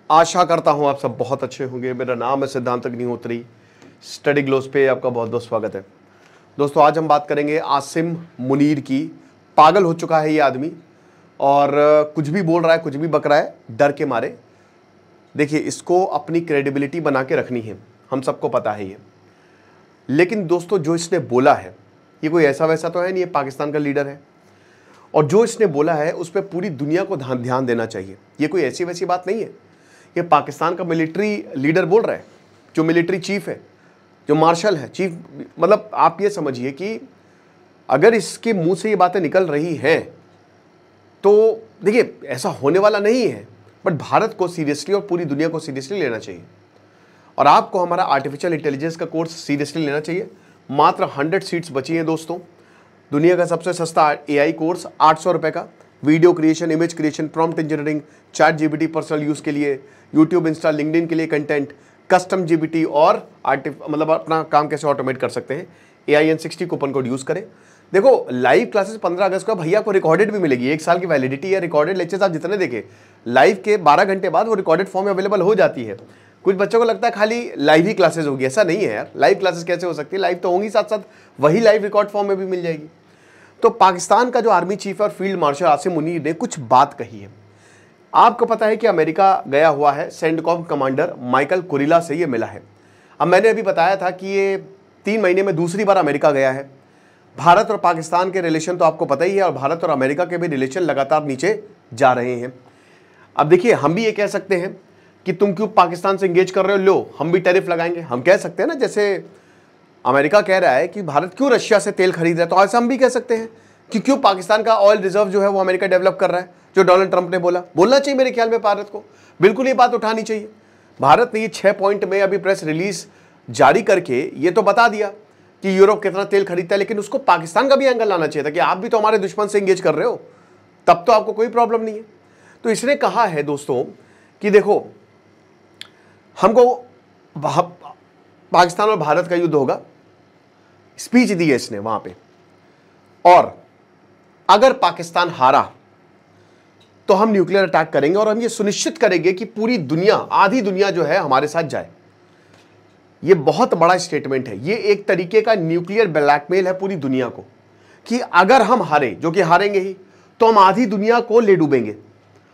आशा करता हूं आप सब बहुत अच्छे होंगे। मेरा नाम है सिद्धांत अग्निहोत्री। स्टडी ग्लोस पे आपका बहुत बहुत स्वागत है। दोस्तों, आज हम बात करेंगे आसिम मुनीर की। पागल हो चुका है ये आदमी और कुछ भी बोल रहा है, कुछ भी बक रहा है डर के मारे। देखिए, इसको अपनी क्रेडिबिलिटी बना के रखनी है, हम सबको पता है ये। लेकिन दोस्तों, जो इसने बोला है ये कोई ऐसा वैसा तो है नहीं, ये पाकिस्तान का लीडर है और जो इसने बोला है उस पर पूरी दुनिया को ध्यान देना चाहिए। ये कोई ऐसी वैसी बात नहीं है। ये पाकिस्तान का मिलिट्री लीडर बोल रहा है, जो मिलिट्री चीफ है, जो मार्शल है, चीफ। मतलब आप ये समझिए कि अगर इसके मुंह से ये बातें निकल रही हैं तो देखिए, ऐसा होने वाला नहीं है। बट भारत को सीरियसली और पूरी दुनिया को सीरियसली लेना चाहिए और आपको हमारा आर्टिफिशियल इंटेलिजेंस का कोर्स सीरियसली लेना चाहिए। मात्र 100 सीट्स बची हैं दोस्तों। दुनिया का सबसे सस्ता AI कोर्स 800 रुपये का। Video creation, image creation, prompt engineering, chat GPT personal use के लिए, यूट्यूब, इंस्टा, लिंक्डइन के लिए कंटेंट, कस्टम GPT और मतलब अपना काम कैसे ऑटोमेट कर सकते हैं। AIN60 कूपन कोड यूज़ करें। देखो, लाइव क्लासेस 15 अगस्त को भैया को रिकॉर्डेड भी मिलेगी। 1 साल की वैलिडिटी है। रिकॉर्डेड लेक्चर्स आप जितने देखें, लाइव के 12 घंटे बाद वो रिकॉर्डेड फॉर्म में अवेलेबल हो जाती है। कुछ बच्चों को लगता है खाली लाइव ही क्लासेस होगी, ऐसा नहीं है यार। लाइव क्लासेस कैसे हो सकती है? लाइव तो होंगी, साथ साथ वही लाइव रिकॉर्ड फॉर्म में भी मिल जाएगी। तो पाकिस्तान का जो आर्मी चीफ है और फील्ड मार्शल आसिम मुनीर ने कुछ बात कही है। आपको पता है कि अमेरिका गया हुआ है, सेंटकॉम कमांडर माइकल कुरिला से ये मिला है। अब मैंने अभी बताया था कि ये 3 महीने में दूसरी बार अमेरिका गया है। भारत और पाकिस्तान के रिलेशन तो आपको पता ही है और भारत और अमेरिका के भी रिलेशन लगातार नीचे जा रहे हैं। अब देखिए, हम भी ये कह सकते हैं कि तुम क्यों पाकिस्तान से इंगेज कर रहे हो, लो हम भी टैरिफ लगाएंगे। हम कह सकते हैं ना, जैसे अमेरिका कह रहा है कि भारत क्यों रशिया से तेल खरीद रहा है, तो ऐसा हम भी कह सकते हैं कि क्यों पाकिस्तान का ऑयल रिजर्व जो है वो अमेरिका डेवलप कर रहा है, जो डोनाल्ड ट्रंप ने बोलना चाहिए मेरे ख्याल में भारत को। बिल्कुल ये बात उठानी चाहिए। भारत ने ये 6 पॉइंट में अभी प्रेस रिलीज जारी करके ये तो बता दिया कि यूरोप कितना तेल खरीदता है, लेकिन उसको पाकिस्तान का भी एंगल लाना चाहिए था कि आप भी तो हमारे दुश्मन से इंगेज कर रहे हो, तब तो आपको कोई प्रॉब्लम नहीं है। तो इसने कहा है दोस्तों कि देखो, हमको पाकिस्तान और भारत का युद्ध होगा। स्पीच दी है इसने वहां पे, और अगर पाकिस्तान हारा तो हम न्यूक्लियर अटैक करेंगे और हम ये सुनिश्चित करेंगे कि पूरी दुनिया, आधी दुनिया जो है हमारे साथ जाए। ये बहुत बड़ा स्टेटमेंट है। ये एक तरीके का न्यूक्लियर ब्लैकमेल है पूरी दुनिया को कि अगर हम हारे, जो कि हारेंगे ही, तो हम आधी दुनिया को ले डूबेंगे।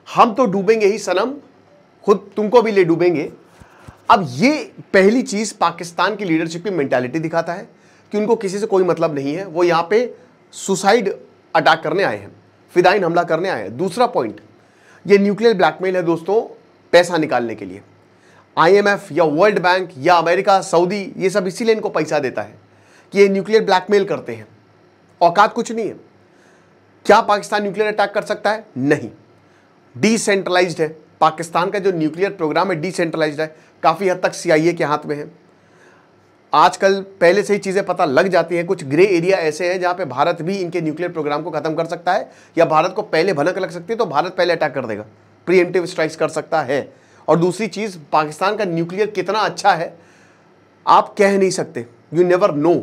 हम तो डूबेंगे ही सनम, खुद तुमको भी ले डूबेंगे। अब ये पहली चीज पाकिस्तान की लीडरशिप की मेंटालिटी दिखाता है कि उनको किसी से कोई मतलब नहीं है। वो यहां पे सुसाइड अटैक करने आए हैं, फिदाइन हमला करने आए हैं। दूसरा पॉइंट, ये न्यूक्लियर ब्लैकमेल है दोस्तों, पैसा निकालने के लिए। IMF या वर्ल्ड बैंक या अमेरिका, सऊदी, ये सब इसीलिए इनको पैसा देता है कि ये न्यूक्लियर ब्लैकमेल करते हैं। औकात कुछ नहीं है। क्या पाकिस्तान न्यूक्लियर अटैक कर सकता है? नहीं। डिसेंट्रलाइज्ड है पाकिस्तान का जो न्यूक्लियर प्रोग्राम है, डिसेंट्रलाइज्ड है, काफी हद तक CIA के हाथ में है। आजकल पहले से ही चीजें पता लग जाती हैं। कुछ ग्रे एरिया ऐसे हैं जहां पे भारत भी इनके न्यूक्लियर प्रोग्राम को खत्म कर सकता है, या भारत को पहले भनक लग सकती है तो भारत पहले अटैक कर देगा, प्रीएम्प्टिव स्ट्राइक्स कर सकता है। और दूसरी चीज, पाकिस्तान का न्यूक्लियर कितना अच्छा है आप कह नहीं सकते, यू नेवर नो।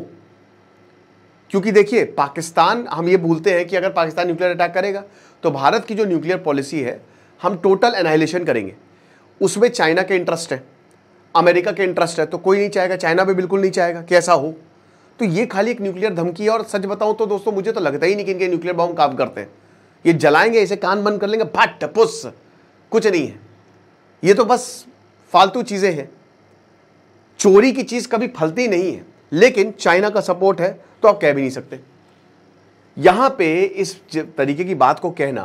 क्योंकि देखिए, पाकिस्तान, हम ये भूलते हैं कि अगर पाकिस्तान न्यूक्लियर अटैक करेगा तो भारत की जो न्यूक्लियर पॉलिसी है, हम टोटल एनाहिलेशन करेंगे। उसमें चाइना के इंटरेस्ट है, अमेरिका के इंटरेस्ट है, तो कोई नहीं चाहेगा, चाइना भी बिल्कुल नहीं चाहेगा कि ऐसा हो। तो ये खाली एक न्यूक्लियर धमकी है। और सच बताऊं तो दोस्तों, मुझे तो लगता ही नहीं कि इनके न्यूक्लियर बम काम करते हैं। ये जलाएंगे, इसे कान बंद कर लेंगे, फट पुस, कुछ नहीं है। ये तो बस फालतू चीजें हैं। चोरी की चीज कभी फलती नहीं है। लेकिन चाइना का सपोर्ट है तो आप कह भी नहीं सकते। यहां पे इस तरीके की बात को कहना,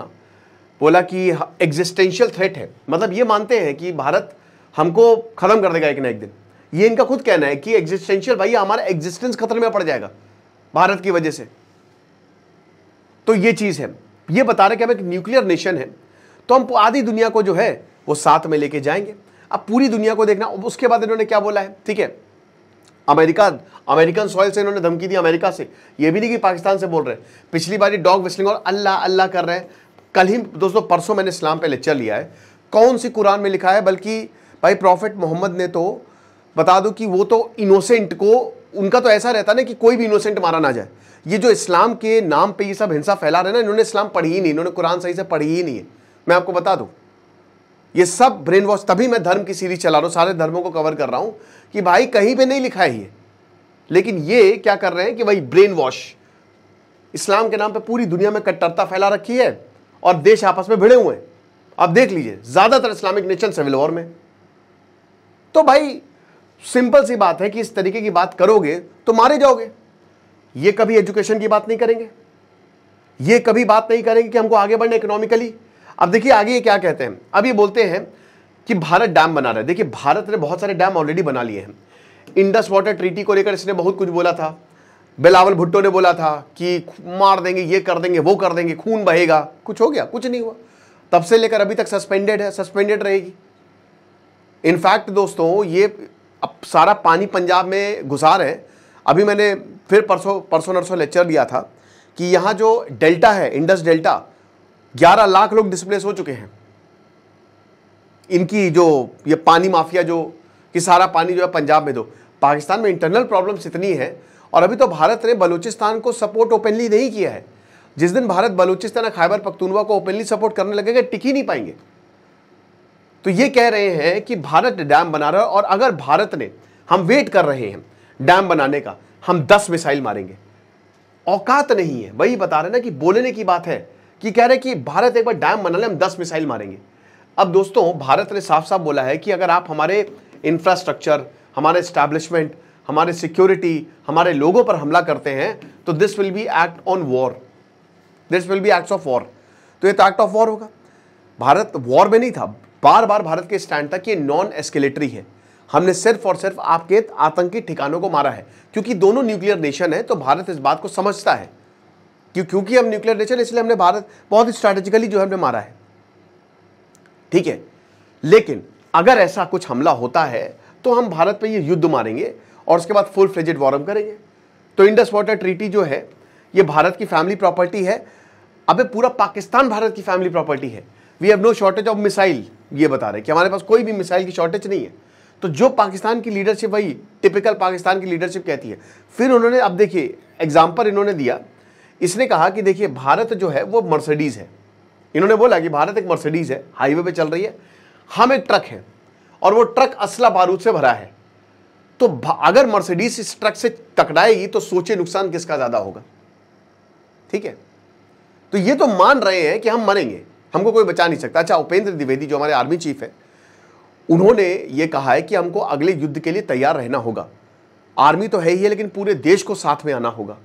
बोला कि एग्जिस्टेंशियल थ्रेट है, मतलब ये मानते हैं कि भारत हमको खत्म कर देगा एक ना एक दिन। ये इनका खुद कहना है कि एग्जिस्टेंशियल, भाई हमारा एग्जिस्टेंस खतरे में पड़ जाएगा भारत की वजह से। तो ये चीज है। ये बता रहे कि हम एक न्यूक्लियर नेशन है, तो हम आधी दुनिया को जो है वो साथ में लेके जाएंगे। अब पूरी दुनिया को देखना। उसके बाद इन्होंने क्या बोला है, ठीक है, अमेरिकन सॉइल से इन्होंने धमकी दी, अमेरिका से। ये भी नहीं कि पाकिस्तान से बोल रहे हैं। पिछली बार डॉग विस्लिंग और अल्लाह अल्लाह कर रहे हैं। कल ही दोस्तों, परसों मैंने इस्लाम पे लेक्चर लिया है। कौन सी कुरान में लिखा है, बल्कि भाई प्रॉफिट मोहम्मद ने तो बता दो कि वो तो इनोसेंट को, उनका तो ऐसा रहता ना कि कोई भी इनोसेंट मारा ना जाए। ये जो इस्लाम के नाम पे ये सब हिंसा फैला रहे हैं ना, इन्होंने इस्लाम पढ़ी ही नहीं, इन्होंने कुरान सही से पढ़ी ही नहीं है। मैं आपको बता दूं, ये सब ब्रेन वॉश। तभी मैं धर्म की सीरीज चला रहा हूं, सारे धर्मों को कवर कर रहा हूं कि भाई कहीं पे नहीं लिखा है ये, लेकिन ये क्या कर रहे हैं कि भाई ब्रेन वॉश, इस्लाम के नाम पे पूरी दुनिया में कट्टरता फैला रखी है और देश आपस में भिड़े हुए हैं। आप देख लीजिए ज्यादातर इस्लामिक नेशन सिविल वॉर में। तो भाई सिंपल सी बात है कि इस तरीके की बात करोगे तो मारे जाओगे। ये कभी एजुकेशन की बात नहीं करेंगे, ये कभी बात नहीं करेंगे कि हमको आगे बढ़ना इकोनॉमिकली। अब देखिए आगे ये क्या कहते हैं, अब ये बोलते हैं कि भारत डैम बना रहा है। देखिए भारत ने बहुत सारे डैम ऑलरेडी बना लिए हैं। इंडस वाटर ट्रीटी को लेकर इसने बहुत कुछ बोला था, बिलावल भुट्टो ने बोला था कि मार देंगे, ये कर देंगे, वो कर देंगे, खून बहेगा। कुछ हो गया? कुछ नहीं हुआ। तब से लेकर अभी तक सस्पेंडेड है, सस्पेंडेड रहेगी। इनफैक्ट दोस्तों ये अब सारा पानी पंजाब में घुसा रहे हैं। अभी मैंने फिर परसों नरसों लेक्चर दिया था कि यहाँ जो डेल्टा है, इंडस डेल्टा, 11 लाख लोग डिस्प्लेस हो चुके हैं। इनकी जो ये पानी माफिया जो कि सारा पानी जो है पंजाब में दो। पाकिस्तान में इंटरनल प्रॉब्लम्स इतनी है, और अभी तो भारत ने बलूचिस्तान को सपोर्ट ओपनली नहीं किया है। जिस दिन भारत बलूचिस्तान और खैबर पख्तूनवा को ओपनली सपोर्ट करने लगेगा, टिक ही नहीं पाएंगे। तो ये कह रहे हैं कि भारत डैम बना रहा है, और अगर भारत ने, हम वेट कर रहे हैं डैम बनाने का, हम 10 मिसाइल मारेंगे। औकात नहीं है, वही बता रहे ना कि बोलने की बात है कि कह रहे कि भारत एक बार डैम बना ले, हम 10 मिसाइल मारेंगे। अब दोस्तों भारत ने साफ साफ बोला है कि अगर आप हमारे इंफ्रास्ट्रक्चर, हमारे एस्टैब्लिशमेंट, हमारे सिक्योरिटी, हमारे लोगों पर हमला करते हैं तो this will be act on war, this will be acts of war. तो ये तो एक्ट ऑफ वॉर होगा। भारत वॉर में नहीं था, बार बार भारत के स्टैंड था कि ये नॉन एस्केलेटरी है। हमने सिर्फ और सिर्फ आपके आतंकी ठिकानों को मारा है, क्योंकि दोनों न्यूक्लियर नेशन है। तो भारत इस बात को समझता है कि क्योंकि हम न्यूक्लियर नेशन, इसलिए हमने भारत बहुत स्ट्रैटेजिकली जो हमने मारा है, ठीक है। लेकिन अगर ऐसा कुछ हमला होता है तो हम भारत पे ये युद्ध मारेंगे और उसके बाद फुल फ्लेजेड वॉर हम करेंगे। तो इंडस वाटर ट्रीटी जो है ये भारत की फैमिली प्रॉपर्टी है। अबे पूरा पाकिस्तान भारत की फैमिली प्रॉपर्टी है। We have no shortage of missile, ये बता रहे कि हमारे पास कोई भी मिसाइल की शॉर्टेज नहीं है। तो जो पाकिस्तान की लीडरशिप, वही टिपिकल पाकिस्तान की लीडरशिप कहती है। फिर उन्होंने, अब देखिए एग्जाम्पल इन्होंने दिया, इसने कहा कि देखिए भारत जो है वो मर्सिडीज है। इन्होंने बोला कि भारत एक मर्सिडीज है, हाईवे पे चल रही है, हम एक ट्रक है और वो ट्रक असला बारूद से भरा है। तो अगर मर्सिडीज इस ट्रक से टकराएगी तो सोचे नुकसान किसका ज्यादा होगा, ठीक है। तो ये तो मान रहे हैं कि हम मरेंगे, हमको कोई बचा नहीं सकता। अच्छा, उपेंद्र द्विवेदी जो हमारे आर्मी चीफ है, उन्होंने ये कहा है कि हमको अगले युद्ध के लिए तैयार रहना होगा। आर्मी तो है ही है, लेकिन पूरे देश को साथ में आना होगा।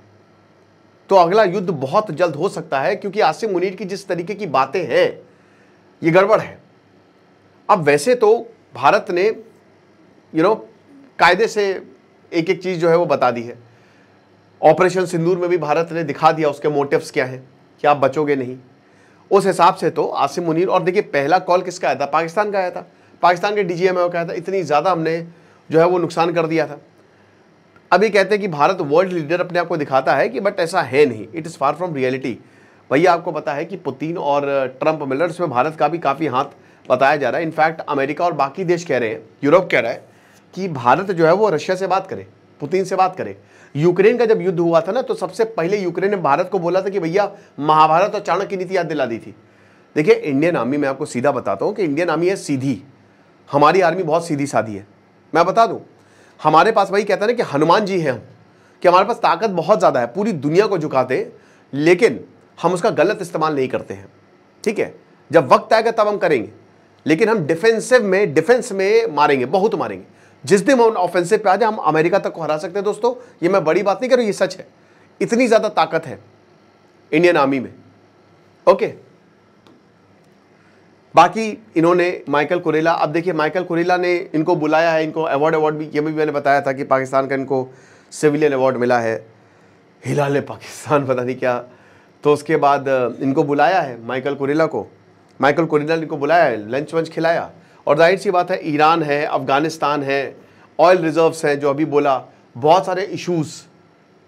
तो अगला युद्ध बहुत जल्द हो सकता है, क्योंकि आसिम मुनीर की जिस तरीके की बातें हैं ये गड़बड़ है। अब वैसे तो भारत ने कायदे से एक एक चीज जो है वो बता दी है। ऑपरेशन सिंदूर में भी भारत ने दिखा दिया उसके मोटिव्स क्या हैं, कि आप बचोगे नहीं। उस हिसाब से तो आसिम मुनीर, और देखिए पहला कॉल किसका आया था? पाकिस्तान का आया था, पाकिस्तान के DGMO का आया था। इतनी ज़्यादा हमने जो है वो नुकसान कर दिया था। अभी कहते हैं कि भारत वर्ल्ड लीडर अपने आप को दिखाता है कि, बट ऐसा है नहीं, it is far from reality. भैया आपको पता है कि पुतिन और ट्रंप मिल रहे हैं, इसमें भारत का भी काफ़ी हाथ बताया जा रहा है। इनफैक्ट अमेरिका और बाकी देश कह रहे हैं, यूरोप कह रहा है कि भारत जो है वो रशिया से बात करे, पुतिन से बात करे। यूक्रेन का जब युद्ध हुआ था ना, तो सबसे पहले यूक्रेन ने भारत को बोला था कि भैया महाभारत और चाणक्य नीति याद दिला दी थी। देखिए इंडियन आर्मी, मैं आपको सीधा बताता हूँ कि इंडियन आर्मी है सीधी, हमारी आर्मी बहुत सीधी साधी है। मैं बता दूं, हमारे पास वही कहता है ना कि हनुमान जी हैं हम, कि हमारे पास ताकत बहुत ज़्यादा है, पूरी दुनिया को झुकाते, लेकिन हम उसका गलत इस्तेमाल नहीं करते हैं, ठीक है। जब वक्त आएगा तब हम करेंगे, लेकिन हम डिफेंस में मारेंगे, बहुत मारेंगे। जिस दिन हम ऑफेंसिव पे आ जाए, हम अमेरिका तक को हरा सकते हैं। दोस्तों ये मैं बड़ी बात नहीं कर रहा हूं, ये सच है। इतनी ज़्यादा ताकत है इंडियन आर्मी में, ओके। बाकी इन्होंने माइकल कुरेला, अब देखिए माइकल कुरेला ने इनको बुलाया है, इनको अवार्ड भी, ये भी मैंने बताया था कि पाकिस्तान का इनको सिविलियन अवार्ड मिला है, हिलाले पाकिस्तान पता नहीं क्या। तो उसके बाद इनको बुलाया है माइकल कुरेला को, माइकल कुरेला ने इनको बुलाया है, लंच वंच खिलाया। और जाहिर सी बात है, ईरान है, अफगानिस्तान है, ऑयल रिजर्व्स हैं जो अभी बोला, बहुत सारे इशूज़।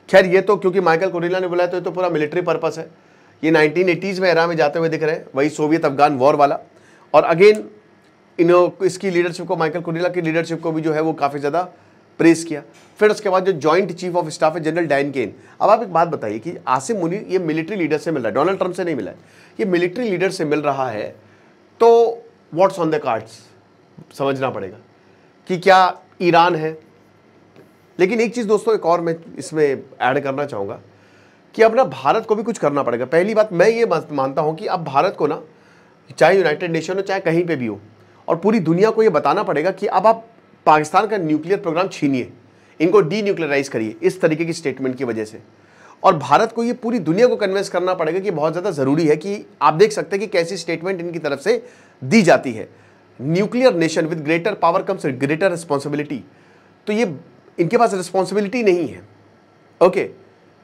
खैर ये तो क्योंकि माइकल कुरेला ने बुलाया तो ये तो पूरा मिलिट्री पर्पस है। ये 1980s में एरा में जाते हुए दिख रहे हैं, वही सोवियत अफगान वॉर वाला। और अगेन इसकी लीडरशिप को, माइकल कुरेला की लीडरशिप को भी जो है वो काफ़ी ज़्यादा प्रेस किया। फिर उसके बाद जो जॉइंट चीफ ऑफ स्टाफ है जनरल डैन केन। अब आप एक बात बताइए कि आसिम मुनीर ये मिलिट्री लीडर से मिल रहा है, डोनाल्ड ट्रंप से नहीं मिला है, ये मिलिट्री लीडर से मिल रहा है। तो व्हाट्स ऑन द कार्ड्स समझना पड़ेगा कि क्या ईरान है। लेकिन एक चीज़ दोस्तों एक और मैं इसमें ऐड करना चाहूँगा कि अब ना भारत को भी कुछ करना पड़ेगा। पहली बात मैं ये मानता हूँ कि अब भारत को ना, चाहे यूनाइटेड नेशन हो चाहे कहीं पे भी हो, और पूरी दुनिया को ये बताना पड़ेगा कि अब आप पाकिस्तान का न्यूक्लियर प्रोग्राम छीनिए, इनको डीन्यूक्लियराइज करिए इस तरीके की स्टेटमेंट की वजह से। और भारत को ये पूरी दुनिया को कन्विंस करना पड़ेगा कि बहुत ज़्यादा ज़रूरी है कि आप देख सकते हैं कि कैसी स्टेटमेंट इनकी तरफ से दी जाती है। Nuclear nation with greater power comes greater responsibility. तो ये इनके पास रिस्पॉन्सिबिलिटी नहीं है। ओके,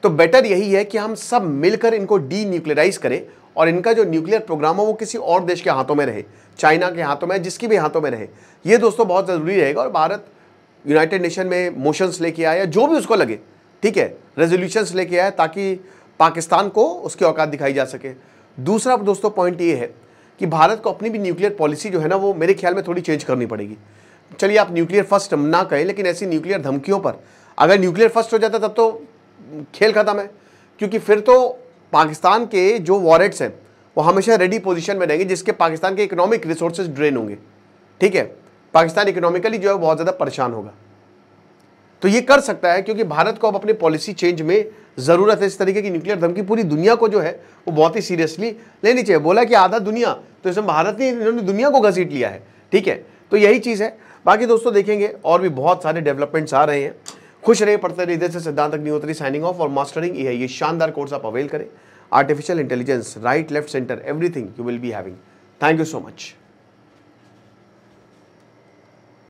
तो बेटर यही है कि हम सब मिलकर इनको डीन्यूक्लियराइज करें और इनका जो न्यूक्लियर प्रोग्राम हो वो किसी और देश के हाथों में रहे, चाइना के हाथों में, जिसके भी हाथों में रहे। ये दोस्तों बहुत ज़रूरी रहेगा। और भारत यूनाइटेड नेशन में मोशंस लेके आया, जो भी उसको लगे, ठीक है, रेजोल्यूशंस लेके आया ताकि पाकिस्तान को उसकी औकात दिखाई जा सके। दूसरा दोस्तों पॉइंट ये है कि भारत को अपनी भी न्यूक्लियर पॉलिसी जो है ना वो मेरे ख्याल में थोड़ी चेंज करनी पड़ेगी। चलिए आप न्यूक्लियर फर्स्ट ना कहें, लेकिन ऐसी न्यूक्लियर धमकियों पर अगर न्यूक्लियर फर्स्ट हो जाता तब तो खेल खत्म है, क्योंकि फिर तो पाकिस्तान के जो वॉरेट्स हैं वो हमेशा रेडी पोजीशन में रहेंगे, जिसके पाकिस्तान के इकोनॉमिक रिसोर्सेज ड्रेन होंगे। ठीक है, पाकिस्तान इकोनॉमिकली जो है बहुत ज़्यादा परेशान होगा। तो ये कर सकता है क्योंकि भारत को अब अपने पॉलिसी चेंज में ज़रूरत है। इस तरीके की न्यूक्लियर धमकी पूरी दुनिया को जो है वो बहुत ही सीरियसली लेनी चाहिए। बोला कि आधा दुनिया, तो इसमें भारत ने, इन्होंने दुनिया को घसीट लिया है। ठीक है, तो यही चीज़ है। बाकी दोस्तों देखेंगे और भी बहुत सारे डेवलपमेंट्स आ रहे हैं। खुश रहे, पढ़ते रहे। इधर से सिद्धांत अग्निहोत्री साइनिंग ऑफ। और मास्टरिंग ये शानदार कोर्स आप अवेल करें। Artificial intelligence, right left centre, everything you will be having. Thank you so much.